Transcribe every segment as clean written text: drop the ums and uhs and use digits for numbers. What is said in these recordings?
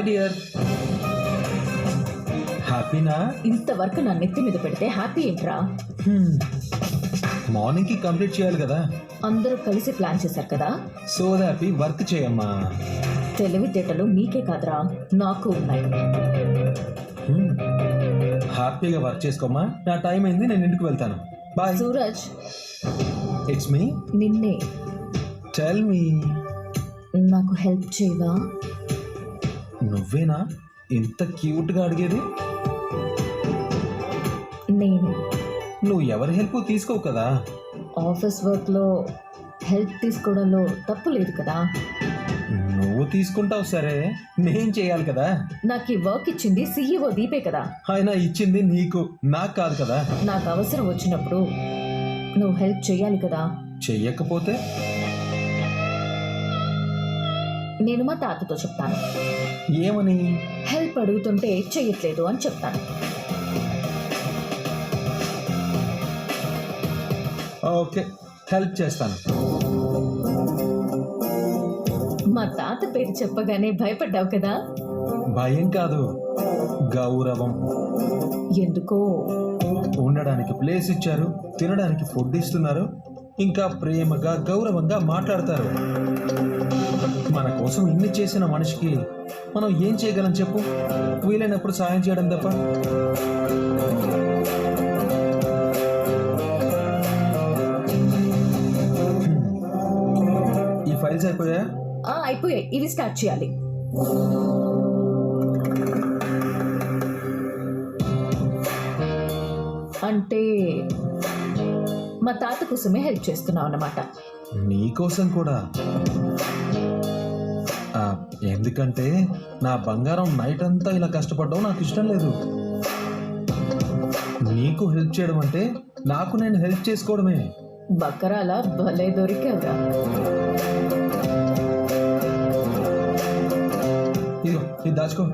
Hi dear, హ్యాపీనా? ఇంతవరకు నా నెత్తి మీద పెడితే హ్యాపీ ఏంట్రా? మార్నింగ్కి కంప్లీట్ చేయాలి కదా. అందరూ కలిసి ప్లాన్ చేశారు కదా. సో హ్యాపీ, వర్క్ చేయమ్మా. తెలివితేటలు మీకే కాదురా, నాకు ఉన్నాయి. హ్యాపీగా వర్క్ చేసుకోమ్మా. నా టైం అయింది, నేను ఇంటికి వెళ్తాను. బాయ్. Suraj, it's me. నిన్నే. Tell me. నాకు హెల్ప్ చేయవా? నువ్వేనా ఇంత క్యూట్గా అడిగేది? నేను. నువ్వు ఎవరి హెల్ప్ తీసుకోవు కదా. ఆఫీస్ వర్క్లో హెల్ప్ తీసుకోవడంలో తప్పు లేదు కదా. నువ్వు తీసుకుంటావు సరే, నేను చేయాలి కదా. నాకు ఈ వర్క్ ఇచ్చింది CEO దీపే కదా. ఆయన ఇచ్చింది నీకు, నాకు కాదు కదా. నాకు అవసరం వచ్చినప్పుడు నువ్వు హెల్ప్ చేయాలి కదా. చెయ్యకపోతే నేను మా తాతతో చెప్తాను. ఏమని? హెల్ప్ అడుగుతుంటే చెయ్యట్లేదు అని చెప్తాను. ఓకే, హెల్ప్ చేస్తాను. మా తాత పేరు చెప్పగానే భయపడ్డావు కదా. భయం కాదు, గౌరవం. ఎందుకో? ఉండడానికి ప్లేస్ ఇచ్చారు, తినడానికి ఫుడ్ ఇస్తున్నారు, ఇంకా ప్రేమగా గౌరవంగా మాట్లాడతారు. మన కోసం ఇన్ని చేసిన మనిషికి మనం ఏం చేయగలం చెప్పు? వీలైనప్పుడు సాయం చేయడం తప్ప. ఈ ఫైల్స్ అయిపోయా? అయిపోయాయి, ఇవి స్టార్ట్ చేయాలి. అంటే మా తాత కోసమే హెల్ప్ చేస్తున్నావు అన్నమాట. నీకోసం కూడా. ఎందుకంటే నా బంగారం నైట్ అంతా ఇలా కష్టపడడం నాకు ఇష్టం లేదు. నీకు హెల్ప్ చేయడం అంటే నాకు నేను హెల్ప్ చేసుకోవడమే. బకరాల భలే దొరికావురా. ఇదిగో, ఇది దాచుకో.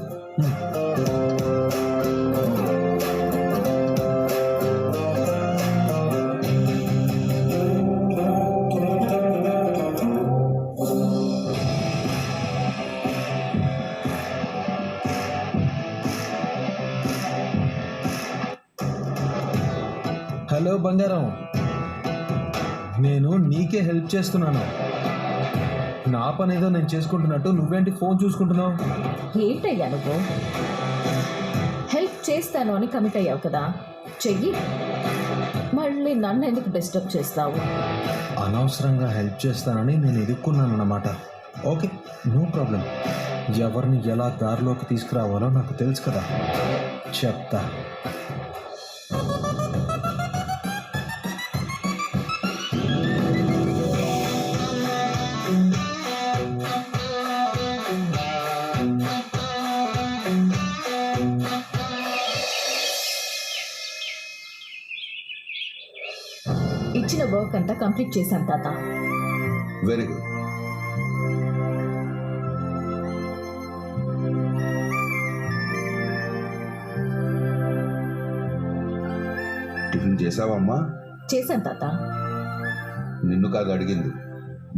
హలో బంగారం, నేను నీకే హెల్ప్ చేస్తున్నాను. నా పని ఏదో నేను చేసుకుంటున్నట్టు నువ్వేంటి ఫోన్ చూసుకుంటున్నావు? ఏంటయ్యా నువ్వు? హెల్ప్ చేస్తాను అని కమిట్ అయ్యావు కదా, చెయ్యి. మళ్ళీ నన్ను ఎందుకు డిస్టర్బ్ చేస్తావు? అనవసరంగా హెల్ప్ చేస్తానని నేను ఎదుర్కొన్నాను అన్నమాట. Okay, no problem. ఎవరిని ఎలా దారిలోకి తీసుకురావాలో నాకు తెలుసు కదా, చెప్తా. ఇచ్చిన వర్క్ అంతా కంప్లీట్ చేశాను తాత. Very good. టిఫిన్ చేసావమ్మా? చేశాను తాత. నిన్ను కాదు అడిగింది,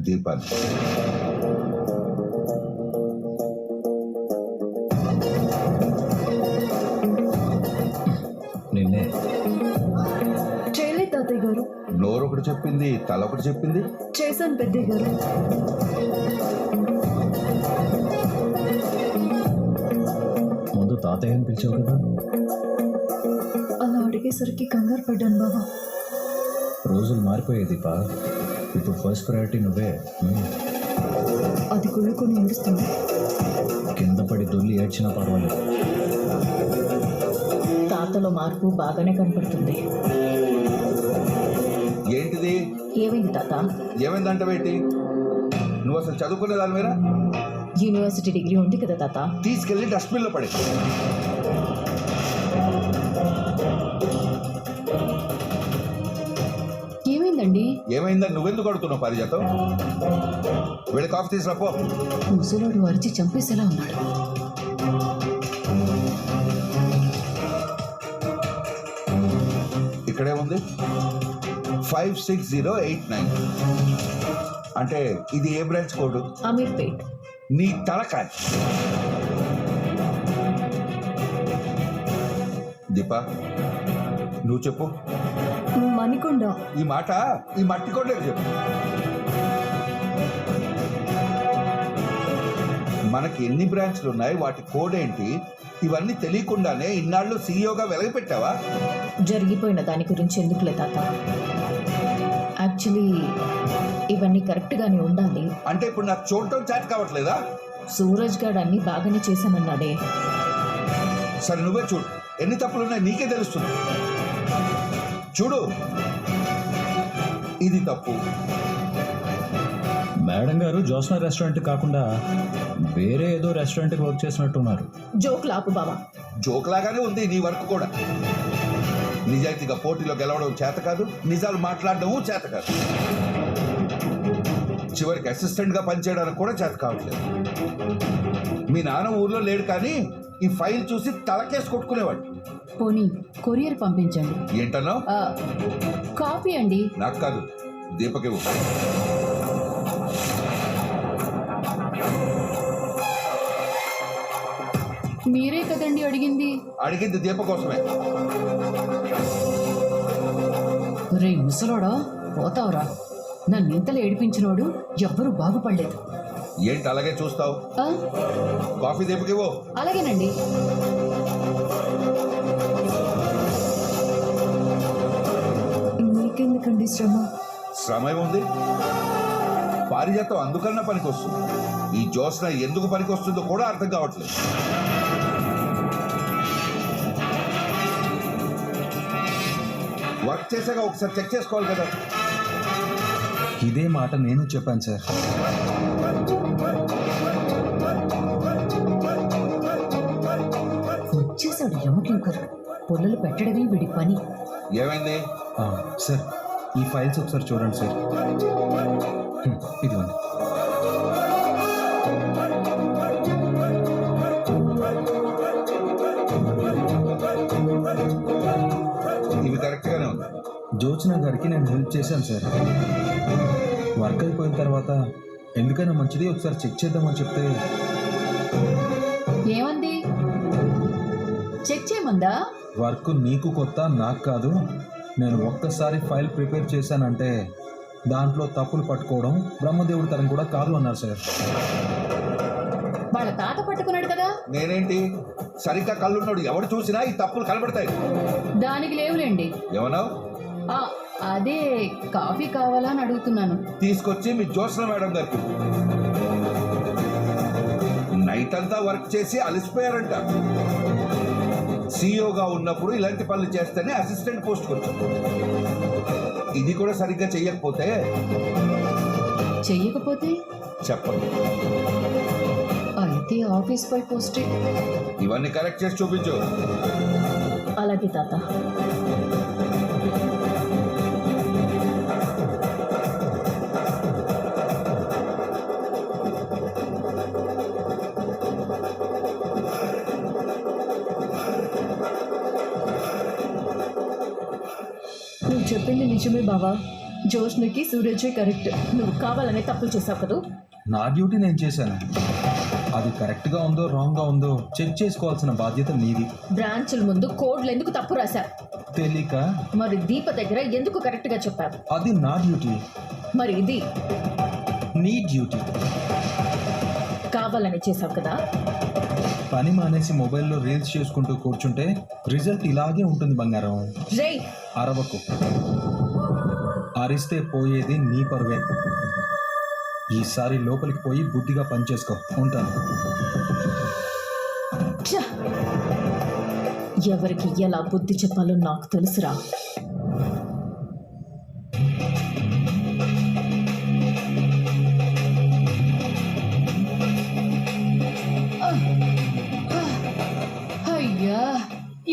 దీపాన్ని. నిన్నే. చేయలేదు తాతయ్య గారు. నోరు ఒకటి చెప్పింది, తల ఒకటి చెప్పింది. చేశాను పెద్దయ్య గారు. ముందు తాతయ్య అని పిలిచావు కదా. అలా అడిగేసరికి కంగారు పడ్డాను బాబా. రోజులు మారిపోయాయి దీపా, ఇప్పుడు ఫస్ట్ ప్రయారిటీ నువ్వే. అది కుళ్ళుకొని ఏడుస్తుంది. కింద పడి దొల్లి ఏడ్చినా పర్వాలేదు. తాతలో మార్పు బాగానే కనపడుతుంది. ఏంటిది? ఏమైంది తాత? ఏమైందంటే ఏంటి? నువ్వు అసలు చదువుకునే దాని మీద యూనివర్సిటీ డిగ్రీ ఉంది కదా తాత. తీసుకెళ్ళి డస్ట్బిన్లో పడి. ఏమైందండి? ఏమైందని నువ్వెందుకు అడుగుతున్నావు పారిజాతం? వెళ్ళి కాఫీ తీసుకురాపో. ముసలోడు అరిచి చంపేసేలా ఉన్నాడు. ఇక్కడే ఉంది 56089. అంటే ఇది ఏ బ్రాంచ్ కోడ్? అమీర్పేట్. నీ తలకాయ. దీపా నువ్వు చెప్పు. మణికొండ. ఈ మాట ఈ మట్టి కొండకి చెప్పు. మనకి ఎన్ని బ్రాంచ్లు ఉన్నాయి, వాటి కోడ్ ఏంటి, ఇవన్నీ తెలియకుండానే ఇన్నాళ్ళు సీఈఓగా వెలగపెట్టావా? జరిగిపోయిన దాని గురించి ఎందుకులే తాత. యాక్చువల్లీ ఇవన్నీ కరెక్ట్గానే ఉండాలి. అంటే ఇప్పుడు నాకు చూడటం చేత కావట్లేదా? సూరజ్ గారు అన్ని బాగానే చేశానన్నాడే. సరే నువ్వే చూడు, ఎన్ని తప్పులున్నాయి నీకే తెలుస్తుంది. చూడు, ఇది తప్పు. మేడం గారు జోస్నా రెస్టారెంట్ కాకుండా వేరే ఏదో రెస్టారెంట్కి వర్క్ చేసినట్టున్నారు. జోక్ లాపు బావా. జోక్ లాగానే ఉంది నీ వర్క్ కూడా. నిజాయితీగా పోటీలో గెలవడం చేత కాదు, నిజాలు మాట్లాడడం చేత కాదు, చివరికి అసిస్టెంట్ గా పనిచేయడానికి కూడా చేత కావట్లేదు. మీ నాన్న ఊర్లో లేడు, కానీ ఈ ఫైల్ చూసి తలకేసి కొట్టుకునేవాడు. పోనీ కొరియర్ పంపించండి. ఏంటనో? కాఫీ అండి. నాకు కాదు, దీపకి. మీరే కదండి అడిగింది. అడిగింది దీప కోసమే. రే ముసలోడా, పోతావురా. నన్ను ఇంతలో ఏడిపించినోడు ఎవ్వరూ బాగుపడలేదు. ఏంటి అలాగే చూస్తావు? ఆ? కాఫీ దీపకివో. అలాగేనండి. మీకెందుకండి శ్రమ? శ్రమ ఏముంది? పారిజాతం అందుకన్నా పనికొస్తుంది. ఈ జ్యోత్స్న ఎందుకు పనికొస్తుందో కూడా అర్థం కావట్లేదు. వర్క్ చేసాక ఒకసారి చెక్ చేసుకోవాలి కదా. ఇదే మాట నేను చెప్పాను సార్. వచ్చేసాడు యమకింకర్. పొల్లలు పెట్టడమే వీడి పని. ఏమైంది? సార్ ఈ ఫైల్స్ ఒకసారి చూడండి సార్. ఇదిగోండి. ఇవి కరెక్ట్ గానే ఉంది. జ్యోత్స్న గారికి నేను హెల్ప్ చేశాను సార్. వర్క్ అయిపోయిన తర్వాత ఎందుకైనా మంచిది ఒకసారి చెక్ చేద్దామని చెప్తే ఏమంది? చెక్ చేయమందా? వర్క్ నీకు కొత్త, నాకు కాదు. నేను ఒక్కసారి ఫైల్ ప్రిపేర్ చేశానంటే దాంట్లో తప్పులు పట్టుకోవడం బ్రహ్మదేవుడి తరం కూడా కాదు అన్నారు సార్. వాళ్ళ తాత పట్టుకున్నాడు కదా. నేనేంటి, సరిగ్గా కళ్ళున్నాడు ఎవరు చూసినా ఈ తప్పులు కనబడతాయి. దానికి లేవులేండి. ఏమన్నావు? ఆ, అదే కాఫీ కావాలా అని అడుగుతున్నాను. తీసుకొచ్చి మీ జ్యోత్స్న మేడం గారికి. నైట్ అంతా వర్క్ చేసి అలసిపోయారంట. సీఈఓగా ఉన్నప్పుడు ఇలాంటి పనులు చేస్తేనే అసిస్టెంట్ పోస్ట్కి వచ్చాం. ఇది కూడా సరిగ్గా చెయ్యకపోతే చెప్పండి. అయితే ఆఫీస్ పై పోస్టే. ఇవన్నీ కరెక్ట్ చేసి చూపించు. అలాగే తాత. నువ్వు చెప్పింది నిజమే బావా. జోష్నకి సూరజే కరెక్ట్. నువ్వు కావాలనే తప్పులు చేసావు కదూ. నా డ్యూటీ నేను చేశాను. అది కరెక్ట్గా ఉందో రాంగ్గా ఉందో చెక్ చేసుకోవాల్సిన బాధ్యత నీది. బ్రాంచుల ముందు కోడ్లు ఎందుకు తప్పు రాశావు? తెలియక. మరి దీప దగ్గర ఎందుకు కరెక్ట్గా చెప్పావు? అది నా డ్యూటీ. మరి ఇది నీ డ్యూటీ. కావాలని చేసావు కదా. పని మానేసి మొబైల్లో రీల్స్ చేసుకుంటూ కూర్చుంటే రిజల్ట్ ఇలాగే ఉంటుంది బంగారం. రేయ్, అరవకు. అరిస్తే పోయేది నీ పరువే. ఈసారి లోపలికి పోయి బుద్ధిగా పనిచేసుకో. ఉంటాను. ఛ! ఎవరికి ఎలా బుద్ధి చెప్పాలో నాకు తెలుసురా. అయ్యా,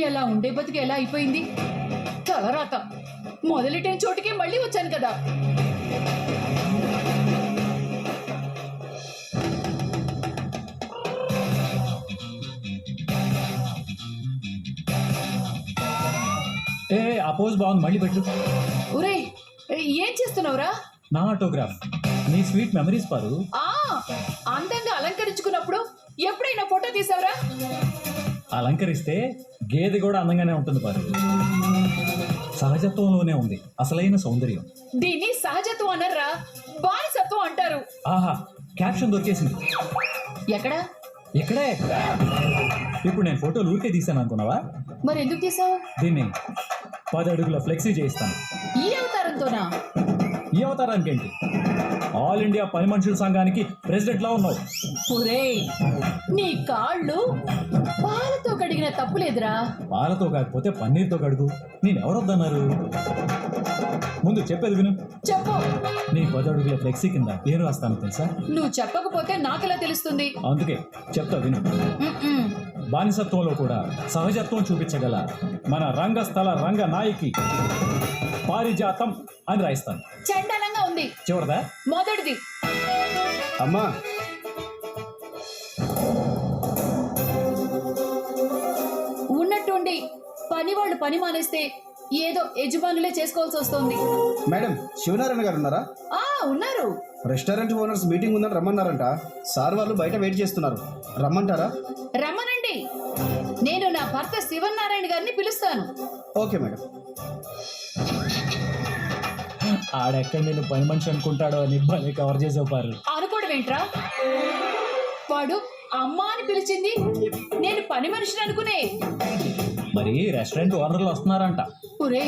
ఎలా ఉండే బతికి ఎలా అయిపోయింది. తలరాత. మొదలెట్టిన చోటికి మళ్ళీ వచ్చాను కదా. అపోజ్ బాగుంది, మళ్ళీ పెట్టు. ఒరేయ్, ఏం చేస్తున్నావురా? నా ఆటోగ్రాఫ్. నీ స్వీట్ మెమరీస్ పారు. అందంగా అలంకరించుకున్నప్పుడు ఎప్పుడైనా ఫోటో తీసావురా? అలంకరిస్తే గేదె కూడా అందంగానే ఉంటుంది పారు. సహజత్వంలోనే ఉంది అసలైన సౌందర్యం. దీన్ని సహజత్వం అనర్రా, బానిసత్వం అంటారు. ఆహా, క్యాప్షన్ దొరికేసింది. ఎక్కడా? ఇక్కడే. ఇప్పుడు నేను ఫోటోలు ఊరికే తీసాను అనుకున్నావా? మరి ఎందుకు తీసావు? దీన్ని 10 అడుగుల ఫ్లెక్సీ చేయిస్తాను. ఈ అవతారంతోనా? ఈ అవతారానికి ఏంటి, ఆల్ ఇండియా పని మనుషుల సంఘానికి ప్రెసిడెంట్లా ఉన్నావు. ఒరేయ్, నీ కాళ్ళు పాలతో కడిగిన తప్పులేదురా. పాలతో కాకపోతే పన్నీర్తో కడుగు. నేను ఎవరొద్దన్నారు? ముందు చెప్పేది విను. చెప్పు. నీ 10 అడుగుల ఫ్లెక్సీ కింద ఏం రాస్తాను తెలుసా? నువ్వు చెప్పకపోతే నాకెలా తెలుస్తుంది? అందుకే చెప్తా విను. మ్మ్. బానిసత్వంలో కూడా సహజత్వం చూపించగల మన రంగస్థల రంగ నాయకి పారిజాతం అని రాయిస్తాను. చండాలంగా ఉంది. చివరిదా? మొదటిది. అమ్మా, ఉన్నట్టుండి పని వాళ్ళు పని మానేస్తే ఏదో యజమానులే చేసుకోవాల్సి వస్తుంది. మేడం శివనారాయణ గారు ఉన్నారా? ఆ ఉన్నారు. రెస్టారెంట్ ఓనర్స్ మీటింగ్ ఉందని రమ్మన్నారంట. సార్ వాళ్ళు బయట వెయిట్ చేస్తున్నారు, రమ్మంటారా? రమ్మనండి. నేను నా భర్త శివనారాయణ గారిని పిలుస్తాను. Okay madam. ఆడెక్కడ నేను పని మనిషి అనుకుంటాడో అని భలే కవర్ చేసావు పారు. అనుకోవడం ఏంట్రా? వాడు అమ్మ అని పిలిచింది నేను పని మనిషిని అనుకునే. మరి రెస్టారెంట్ ఓనర్లు వస్తున్నారంట. ఒరే,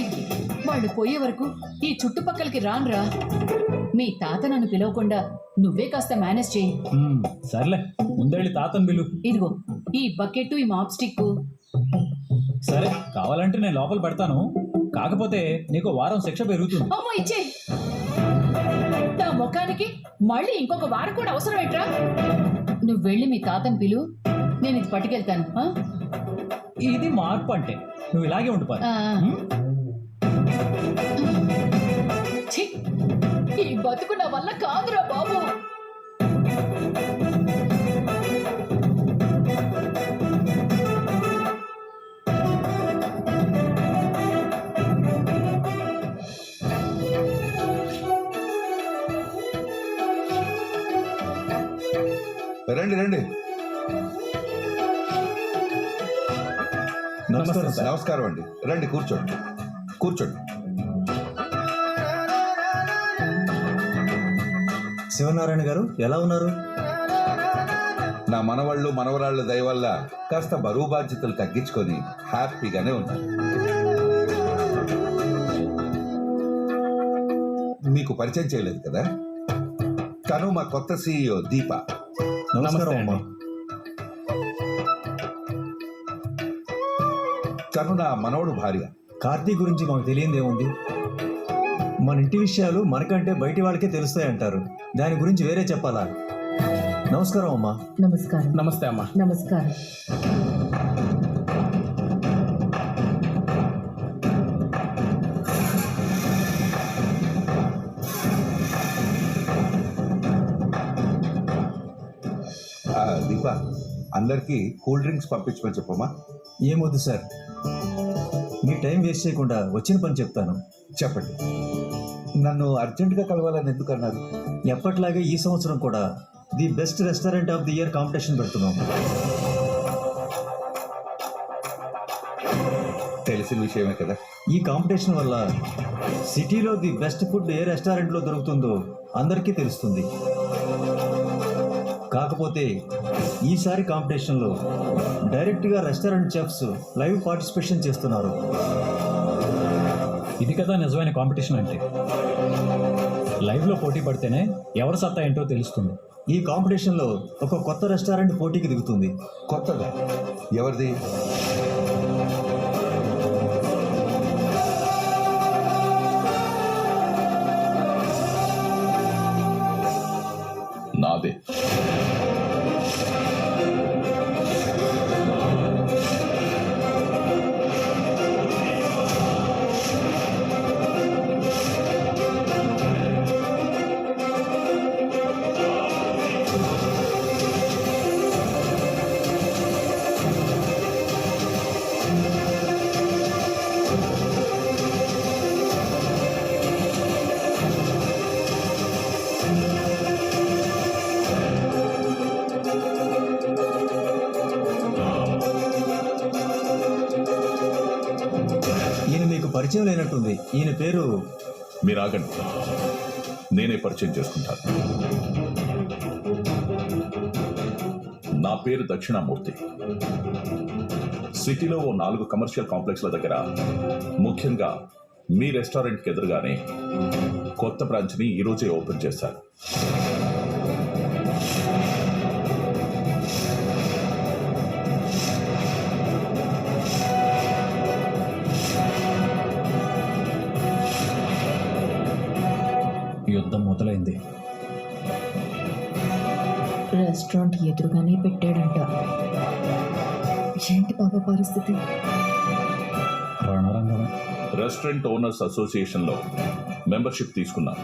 వాళ్ళు పోయే వరకు ఈ చుట్టుపక్కలకి రానురా. మీ తాత నన్ను పిలవకుండా నువ్వే కాస్త మేనేజ్ చేయి. సర్లే, ముందెళ్ళి తాతను బిలు. ఇదిగో ఈ బకెట్, ఈ మాప్ స్టిక్. సరే, కావాలంటే నేను లోపల పెడతాను. కాకపోతే నీకు వారం శిక్ష పెరుగుతుంది. అమ్మో, ఇచ్చే. నా ముఖానికి మళ్ళీ ఇంకొక వారం కూడా అవసరం ఏంట్రా? నువ్వు వెళ్ళి మీ తాతను పిలు, నేను ఇది పట్టుకెళ్తాను. ఆ? ఇది మార్పు అంటే నువ్వు ఇలాగే ఉండిపోయి. ఆ. ఛీ, ఈ బతుకు నా వల్ల కాదురా బాబు. రండి రండి. నమస్కారం సార్. నమస్కారం అండి. రండి, కూర్చోండి కూర్చోండి. శివనారాయణ గారు ఎలా ఉన్నారు? నా మనవాళ్ళు మనవరాళ్ళ దయ వల్ల కాస్త బరువు బాధ్యతలు తగ్గించుకొని హ్యాపీగానే ఉన్నారు. మీకు పరిచయం చేయలేదు కదా, తను మా కొత్త CEO దీప. నమస్కారం అమ్మా. తను నా మనవడు భార్య. కార్తీక్ గురించి మాకు తెలియదేముంది. మన ఇంటి విషయాలు మనకంటే బయటి వాళ్ళకే తెలుస్తాయంటారు. దాని గురించి వేరే చెప్పాలా? నమస్కారం అమ్మా. నమస్కారం. నమస్తే అమ్మా. నమస్కారం. దీప, అందరికీ కూల్ డ్రింక్స్ పంపించమని చెప్పమ్మా. ఏమొద్దు సార్, మీ టైం వేస్ట్ చేయకుండా వచ్చిన పని చెప్తాను. చెప్పండి. నన్ను అర్జెంటుగా కలవాలని ఎందుకు అన్నారు? ఎప్పట్లాగే ఈ సంవత్సరం కూడా the best restaurant of the year competition పెడుతున్నాం. తెలిసిన విషయమే కదా. ఈ కాంపిటీషన్ వల్ల సిటీలో ది బెస్ట్ ఫుడ్ ఏ రెస్టారెంట్లో దొరుకుతుందో అందరికీ తెలుస్తుంది. కాకపోతే ఈసారి కాంపిటీషన్లో డైరెక్ట్గా రెస్టారెంట్ చెఫ్స్ లైవ్ పార్టిసిపేషన్ చేస్తున్నారు. ఇది కదా నిజమైన కాంపిటీషన్ అంటే. లైవ్లో పోటీ పడితేనే ఎవరి సత్తా ఏంటో తెలుస్తుంది. ఈ కాంపిటీషన్లో ఒక కొత్త రెస్టారెంట్ పోటీకి దిగుతుంది. కొత్తగా? ఎవరిది? నాదే. పరిచయం లేనట్టుంది. ఈయన పేరు మీరు ఆగండి, నేనే పరిచయం చేసుకుంటాను. నా పేరు దక్షిణామూర్తి. సిటీలో ఓ 4 కమర్షియల్ కాంప్లెక్స్ల దగ్గర, ముఖ్యంగా మీ రెస్టారెంట్కి ఎదురుగానే కొత్త బ్రాంచ్ని ఈరోజే ఓపెన్ చేశారు. యుద్ధం మొదలైంది. రెస్టారెంట్ ఎదురుగానే పెట్టాడంట. ఏంటి బాబా పరిస్థితి? రణరంగం. రెస్టారెంట్ ఓనర్స్ అసోసియేషన్లో మెంబర్షిప్ తీసుకున్నాను.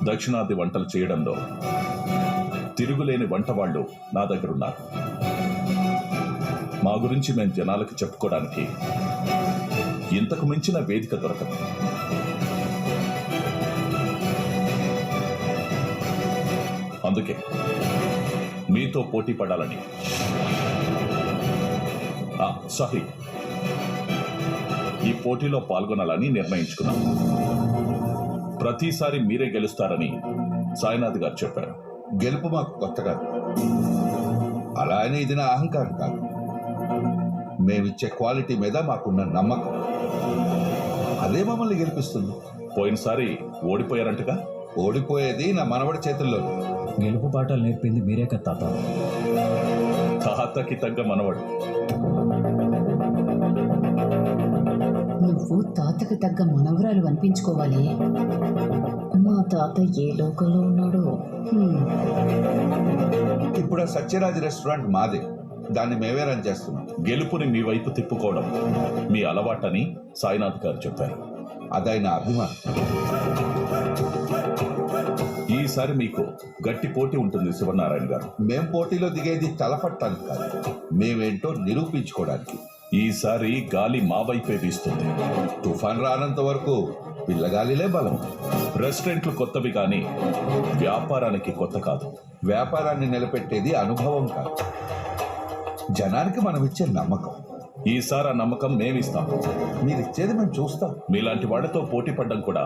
దక్షిణాది వంటలు చేయడంలో తిరుగులేని వంట వాళ్ళు నా దగ్గర ఉన్నారు. మా గురించి మేము జనాలకు చెప్పుకోవడానికి ఇంతకు మించిన వేదిక దొరకదు. అందుకే మీతో పోటీ పడాలని, సారీ, ఈ పోటీలో పాల్గొనాలని నిర్ణయించుకున్నాం. ప్రతిసారి మీరే గెలుస్తారని సాయినాథ్ గారు చెప్పారు. గెలుపు మాకు కొత్త కాదు, అలా అని ఇది నా అహంకారం కాదు. మేమిచ్చే క్వాలిటీ మీద మాకున్న నమ్మకం, అదే మమ్మల్ని గెలిపిస్తుంది. పోయినసారి ఓడిపోయారంటగా? ఓడిపోయేది నా మనవడి చేతుల్లో. గెలుపు పాఠాలు నేర్పింది మీరే కదా తాత. తాతకి తగ్గ మనవడు. నువ్వు తాతకు తగ్గ మనవరాలు అనిపించుకోవాలి. మా తాత ఏ లోకంలో ఉన్నాడో. ఇప్పుడు ఆ సత్యరాజ్ రెస్టారెంట్ మాదే, దాన్ని మేమే రన్ చేస్తున్నాం. గెలుపుని మీ వైపు తిప్పుకోవడం మీ అలవాటని సాయినాథ్ గారు చెప్పారు. అదైన అభిమానం. ఈసారి మీకు గట్టి పోటీ ఉంటుంది శివనారాయణ గారు. మేం పోటీలో దిగేది తలపట్టానికి కాదు, మేమేంటో నిరూపించుకోవడానికి. ఈసారి గాలి మా వైపే వీస్తుంది. తుఫాన్ రానంత వరకు పిల్లగాలిలే బలం. రెస్టారెంట్లు కొత్తవి కానీ వ్యాపారానికి కొత్త కాదు. వ్యాపారాన్ని నిలబెట్టేది అనుభవం కాదు, జనానికి మనం ఇచ్చే నమ్మకం. ఈసారి ఆ నమ్మకం మేమిస్తాం. మీరిచ్చేది మేము చూస్తాం. మీలాంటి వాళ్ళతో పోటీ పడ్డం కూడా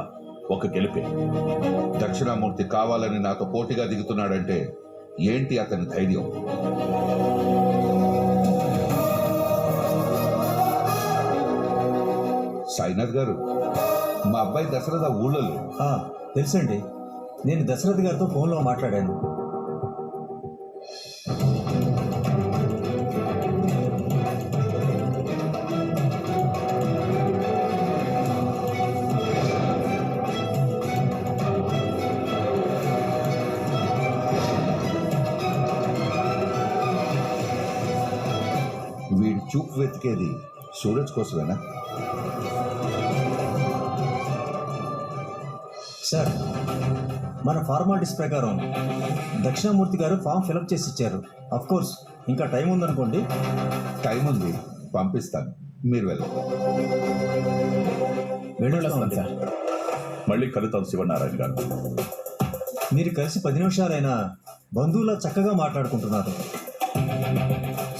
ఒక గెలుపే. దక్షిణామూర్తి కావాలని నాతో పోటీగా దిగుతున్నాడంటే ఏంటి అతని ధైర్యం? సాయినాథ్ గారు, మా అబ్బాయి దశరథ ఊళ్ళో లేడు. తెలుసండి, నేను దశరథ్ గారితో ఫోన్లో మాట్లాడాను. వీడి చూపు వెతికేది సూరజ్ కోసమేనా? సార్, మన ఫార్మాలిటీస్ ప్రకారం దక్షిణామూర్తి గారు ఫామ్ ఫిలప్ చేసి ఇచ్చారు. అఫ్ కోర్స్ ఇంకా టైం ఉందనుకోండి. టైం ఉంది, పంపిస్తాను, మీరు వెళ్ళండి. వెళ్ళొస్తామండి సార్. మళ్ళీ కలుద్దాం శివనారాయణ గారు. మీరు కలిసి 10 నిమిషాలైనా బంధువులా చక్కగా మాట్లాడుకుంటున్నారు.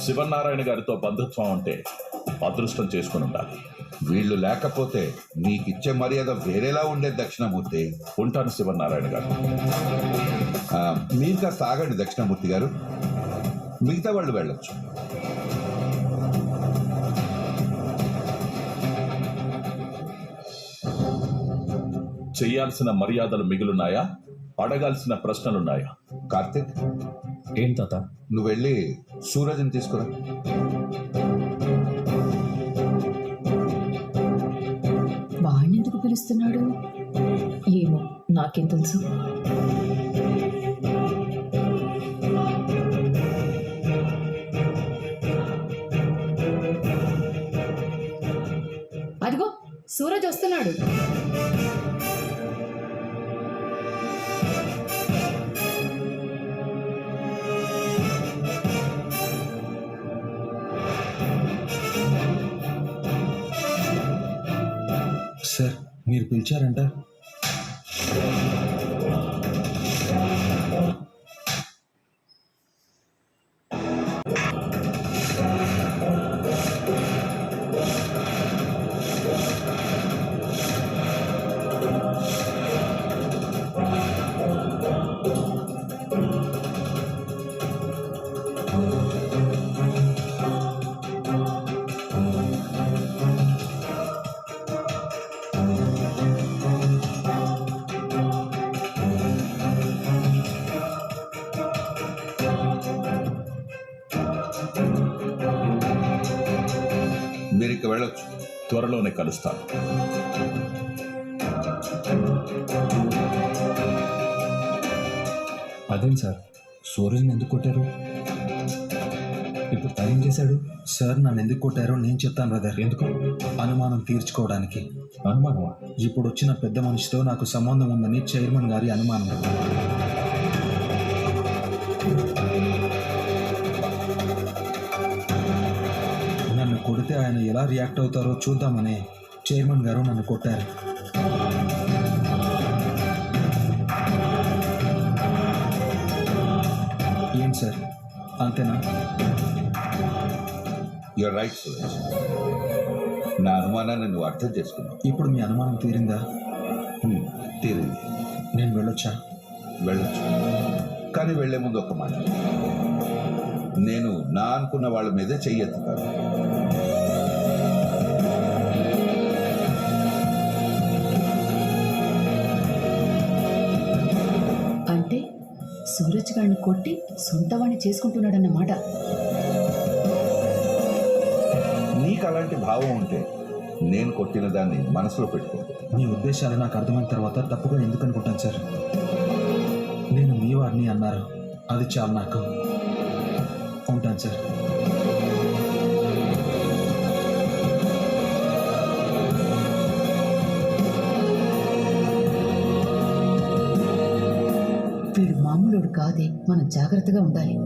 శివనారాయణ గారితో బంధుత్వం అంటే అదృష్టం చేసుకుని ఉండాలి. వీళ్ళు లేకపోతే నీకిచ్చే మర్యాద వేరేలా ఉండేది దక్షిణామూర్తి. ఉంటాను శివనారాయణ గారు. మీరు కాస్త ఆగండి దక్షిణామూర్తి గారు, మిగతా వాళ్ళు వెళ్ళొచ్చు. చెయ్యాల్సిన మర్యాదలు మిగులున్నాయా, అడగాల్సిన ప్రశ్నలున్నాయా? కార్తిక్, ఏం తాత? నువ్వు వెళ్ళి సూరజ్ని తీసుకురా. వాణ్ణెందుకు పిలుస్తున్నాడు ఏమో, నాకేం తెలుసు. అదిగో సూరజ్ వస్తున్నాడు. సార్, మీరు పిలిచారంట. త్వరలోనే కలుస్తాను. అదేం సార్, సూరజ్ని ఎందుకు కొట్టారు? ఇప్పుడు తను ఏం చేశాడు? సార్ నన్ను ఎందుకు కొట్టారో నేను చెప్తాను బ్రదర్. ఎందుకు? అనుమానం తీర్చుకోవడానికి. అనుమానమా? ఇప్పుడు వచ్చిన పెద్ద మనిషితో నాకు సంబంధం ఉందని చైర్మన్ గారి అనుమానం. నన్ను కొడితే ఆయన ఎలా రియాక్ట్ అవుతారో చూద్దామని చైర్మన్ గారు నన్ను కొట్టారు. ఏం సార్, అంతేనా? You're right Suraj. నా అనుమానాన్ని నువ్వు అర్థం చేసుకున్నావు. ఇప్పుడు మీ అనుమానం తీరిందా? తీరింది. నేను వెళ్ళొచ్చా? వెళ్ళొచ్చు. కానీ వెళ్లే ముందు ఒక మాట. నేను నా అనుకున్న వాళ్ళ మీదే చెయ్యెత్తుతాను. అంటే సూరజ్ గారిని కొట్టి సొంతవాణ్ణి చేసుకుంటున్నాడన్నమాట. నీకు అలాంటి భావం ఉంటే నేను కొట్టిన దాన్ని మనసులో పెట్టుకో. మీ ఉద్దేశాలు నాకు అర్థమైన తర్వాత తప్పుగా ఎందుకు అనుకుంటాను సార్? నేను మీ వారిని అన్నారు, అది చాలు నాకు. ఉంటాను సార్. వీడు మామూలుడు కాదే, మనం జాగ్రత్తగా ఉండాలి.